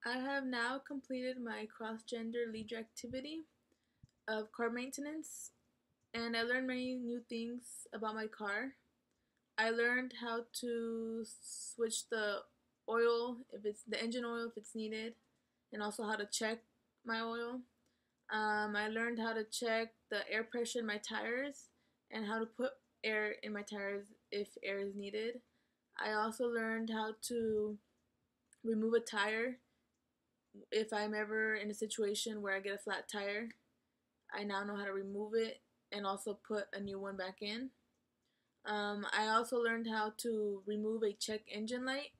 I have now completed my cross-gender leisure activity of car maintenance, and I learned many new things about my car. I learned how to switch the oil, if it's the engine oil, if it's needed, and also how to check my oil. I learned how to check the air pressure in my tires and how to put air in my tires if air is needed. I also learned how to remove a tire if I'm ever in a situation where I get a flat tire. I now know how to remove it and also put a new one back in. I also learned how to remove a check engine light,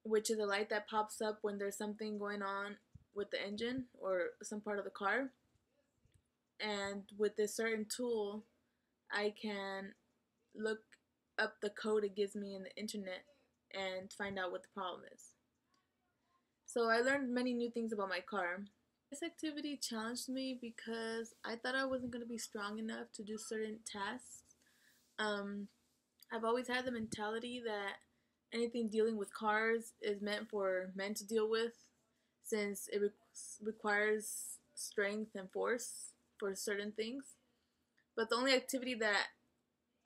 which is a light that pops up when there's something going on with the engine or some part of the car. And with this certain tool, I can look up the code it gives me in the internet and find out what the problem is. So I learned many new things about my car. This activity challenged me because I thought I wasn't going to be strong enough to do certain tasks. Um, I've always had the mentality that anything dealing with cars is meant for men to deal with, since it requires strength and force for certain things. But the only activity that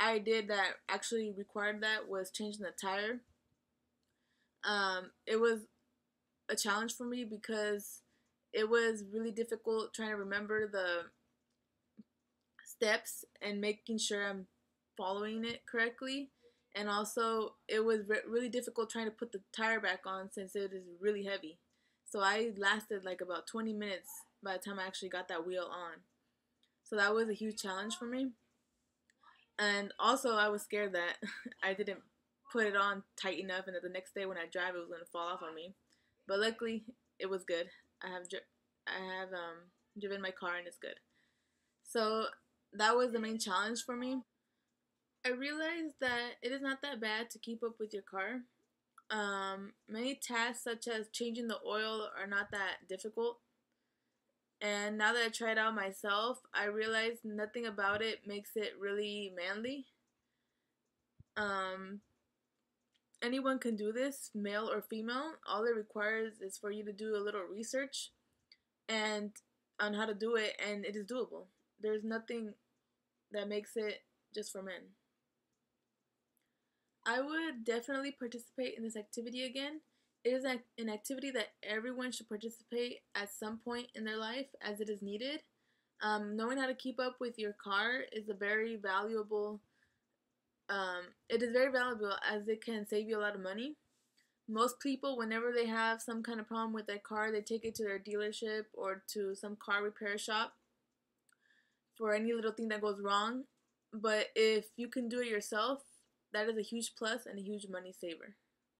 I did that actually required that was changing the tire. It was a challenge for me because it was really difficult trying to remember the steps and making sure I'm following it correctly. And also, it was really difficult trying to put the tire back on since it is really heavy. So I lasted like about 20 minutes by the time I actually got that wheel on. So that was a huge challenge for me. And also, I was scared that I didn't put it on tight enough and that the next day when I drive it was going to fall off on me. But luckily, it was good. I have driven my car and it's good. So that was the main challenge for me. I realized that it is not that bad to keep up with your car. Many tasks such as changing the oil are not that difficult. And now that I tried out myself, I realized nothing about it makes it really manly. Um, Anyone can do this, male or female. All it requires is for you to do a little research and on how to do it, and it is doable. There's nothing that makes it just for men. I would definitely participate in this activity again. It is an activity that everyone should participate at some point in their life as it is needed. Knowing how to keep up with your car is a very valuable. It is very valuable as it can save you a lot of money. Most people, whenever they have some kind of problem with their car, they take it to their dealership or to some car repair shop for any little thing that goes wrong. But if you can do it yourself, that is a huge plus and a huge money saver.